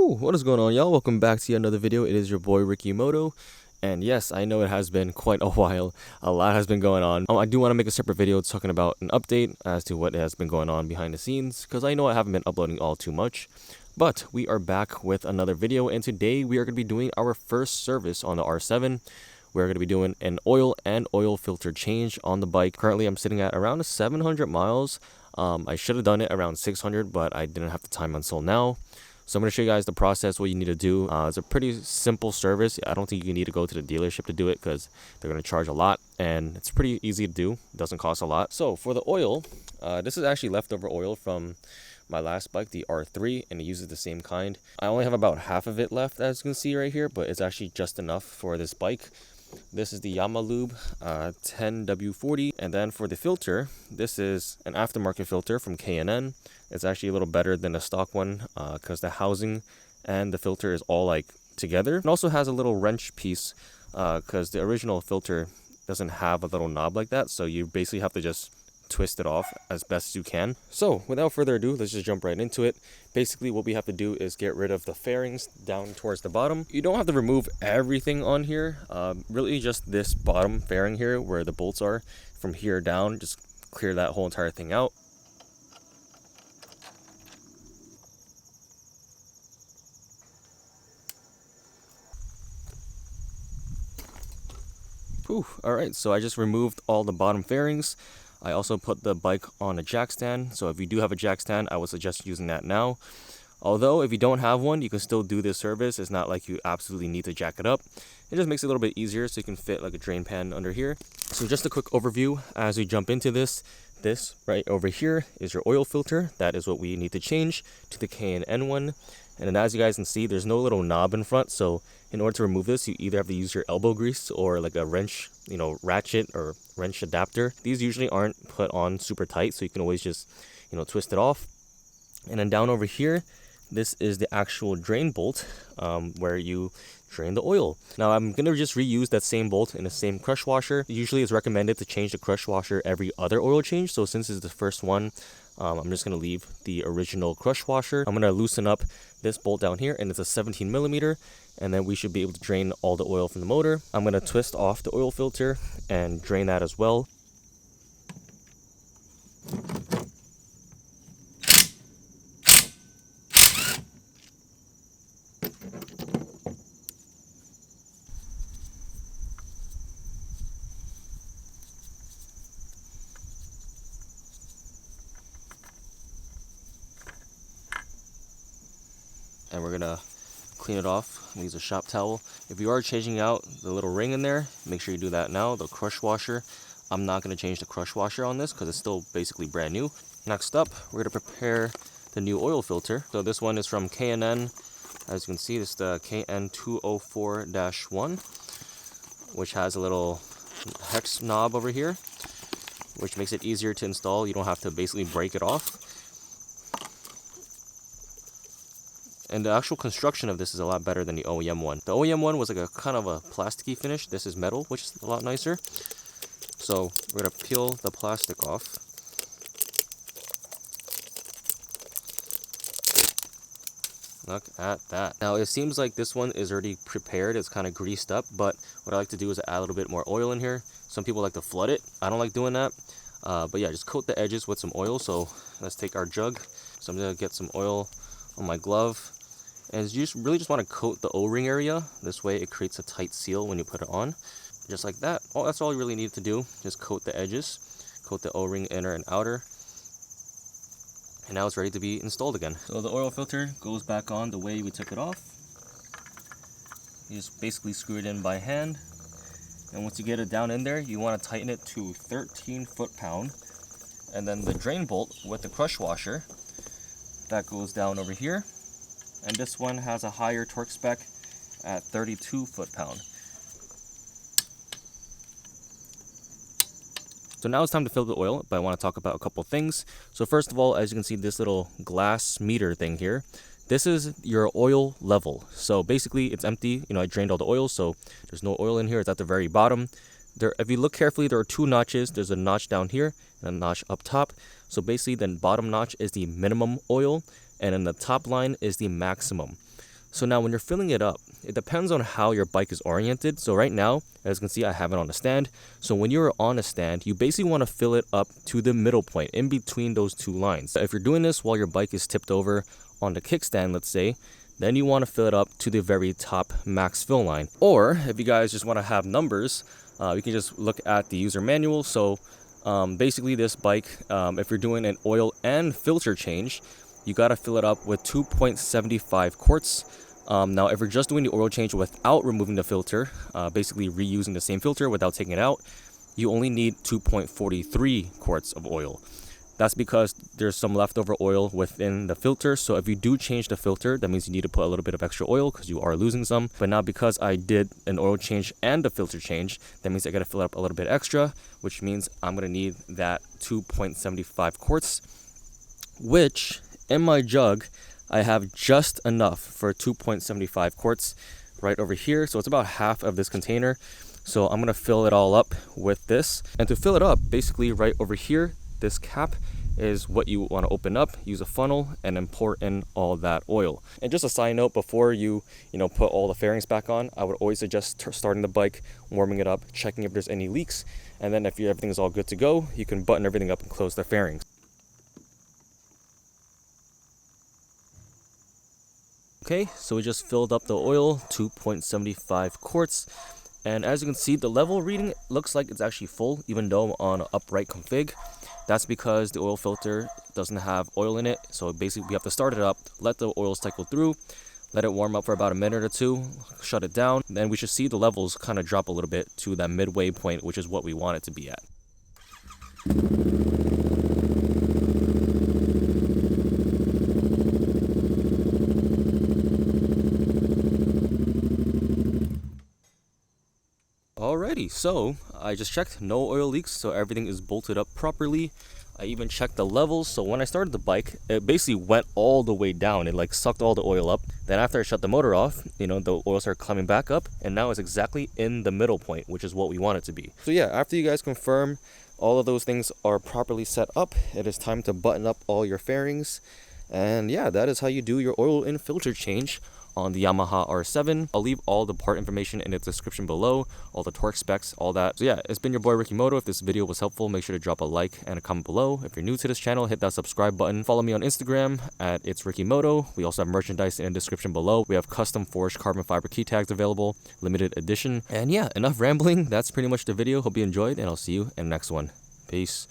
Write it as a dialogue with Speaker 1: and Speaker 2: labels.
Speaker 1: What is going on, y'all? Welcome back to another video. It is your boy RickyMoto, and yes, I know it has been quite a while. A lot has been going on. I do want to make a separate video talking about an update as to what has been going on behind the scenes, because I know I haven't been uploading all too much. But we are back with another video, and today we are going to be doing our first service on the R7. We're going to be doing an oil and oil filter change on the bike. Currently, I'm sitting at around 700 miles. I should have done it around 600, but I didn't have the time until now. So I'm going to show you guys the process, what you need to do. It's a pretty simple service. I don't think you need to go to the dealership to do it because they're going to charge a lot, and it's pretty easy to do. It doesn't cost a lot. So for the oil, this is actually leftover oil from my last bike, the R3, and it uses the same kind. I only have about half of it left, as you can see right here, but it's actually just enough for this bike. This is the Yamalube 10W40, and then for the filter, this is an aftermarket filter from K&N. It's actually a little better than the stock one because the housing and the filter is all like together. It also has a little wrench piece because the original filter doesn't have a little knob like that, so you basically have to just twist it off as best as you can. So without further ado, let's just jump right into it. Basically what we have to do is get rid of the fairings down towards the bottom. You don't have to remove everything on here, really just this bottom fairing here where the bolts are. From here down, just clear that whole entire thing out. Alright, so I just removed all the bottom fairings. I also put the bike on a jack stand, so if you do have a jack stand, I would suggest using that now. Although if you don't have one, you can still do this service. It's not like you absolutely need to jack it up. It just makes it a little bit easier so you can fit like a drain pan under here. So just a quick overview as we jump into this. This right over here is your oil filter. That is what we need to change to the K&N one. And then as you guys can see, there's no little knob in front, so in order to remove this, you either have to use your elbow grease or like a wrench, ratchet or wrench adapter. These usually aren't put on super tight, so you can always just, twist it off. And then down over here, this is the actual drain bolt where you drain the oil. Now I'm going to just reuse that same bolt in the same crush washer. Usually it's recommended to change the crush washer every other oil change, so since it's the first one, I'm just going to leave the original crush washer. I'm going to loosen up this bolt down here, and it's a 17 millimeter, and then we should be able to drain all the oil from the motor. I'm going to twist off the oil filter and drain that as well. And we're gonna clean it off. Use a shop towel. If you are changing out the little ring in there, make sure you do that now. The crush washer, I'm not gonna change the crush washer on this because it's still basically brand new. Next up, we're gonna prepare the new oil filter. So this one is from K&N. As you can see, it's the KN 204-1, which has a little hex knob over here, which makes it easier to install. You don't have to basically break it off. And the actual construction of this is a lot better than the OEM one. The OEM one was like a kind of a plasticky finish. This is metal, which is a lot nicer. So we're gonna peel the plastic off. Look at that. Now it seems like this one is already prepared. It's kind of greased up, but what I like to do is add a little bit more oil in here. Some people like to flood it. I don't like doing that. But yeah, just coat the edges with some oil. So let's take our jug. So I'm gonna get some oil on my glove. And you really just want to coat the O-ring area. This way it creates a tight seal when you put it on. Just like that. Oh, that's all you really need to do. Just coat the edges. Coat the O-ring inner and outer. And now it's ready to be installed again. So the oil filter goes back on the way we took it off. You just basically screw it in by hand. And once you get it down in there, you want to tighten it to 13 foot-pound. And then the drain bolt with the crush washer, that goes down over here. And this one has a higher torque spec at 32 foot-pound. So now it's time to fill the oil, but I want to talk about a couple things. So first of all, as you can see, this little glass meter thing here, this is your oil level. So basically it's empty. I drained all the oil, so there's no oil in here. It's at the very bottom. If you look carefully, there are two notches. There's a notch down here and a notch up top. So basically the bottom notch is the minimum oil, and then the top line is the maximum. So now when you're filling it up, it depends on how your bike is oriented. So right now, as you can see, I have it on a stand. So when you're on a stand, you basically want to fill it up to the middle point in between those two lines. If you're doing this while your bike is tipped over on the kickstand, let's say, then you want to fill it up to the very top max fill line. Or if you guys just want to have numbers, you can just look at the user manual. So basically this bike, if you're doing an oil and filter change, you got to fill it up with 2.75 quarts. Now, if you're just doing the oil change without removing the filter, basically reusing the same filter without taking it out, you only need 2.43 quarts of oil. That's because there's some leftover oil within the filter. So if you do change the filter, that means you need to put a little bit of extra oil because you are losing some. But now because I did an oil change and a filter change, that means I got to fill it up a little bit extra, which means I'm going to need that 2.75 quarts, which in my jug, I have just enough for 2.75 quarts right over here. So it's about half of this container. So I'm going to fill it all up with this. And to fill it up, basically right over here, this cap is what you want to open up, use a funnel, and then pour in all that oil. And just a side note, before you put all the fairings back on, I would always suggest starting the bike, warming it up, checking if there's any leaks, and then if everything is all good to go, you can button everything up and close the fairings. Okay, so we just filled up the oil, 2.75 quarts. And as you can see, the level reading looks like it's actually full, even though I'm on an upright config. That's because the oil filter doesn't have oil in it. So basically we have to start it up, let the oil cycle through, let it warm up for about a minute or two, shut it down. Then we should see the levels kind of drop a little bit to that midway point, which is what we want it to be at. Alrighty, so I just checked, no oil leaks, so everything is bolted up properly. I even checked the levels, so when I started the bike, it basically went all the way down. It like sucked all the oil up. Then after I shut the motor off, the oil started climbing back up, and now it's exactly in the middle point, which is what we want it to be. So yeah, after you guys confirm all of those things are properly set up, it is time to button up all your fairings. And yeah, that is how you do your oil and filter change on the Yamaha R7. I'll leave all the part information in the description below, all the torque specs, all that. So yeah, it's been your boy RickyMoto. If this video was helpful, make sure to drop a like and a comment below. If you're new to this channel, hit that subscribe button. Follow me on Instagram at It's RickyMoto. We also have merchandise in the description below. We have custom forged carbon fiber key tags available, limited edition. And yeah, enough rambling. That's pretty much the video. Hope you enjoyed, and I'll see you in the next one. Peace.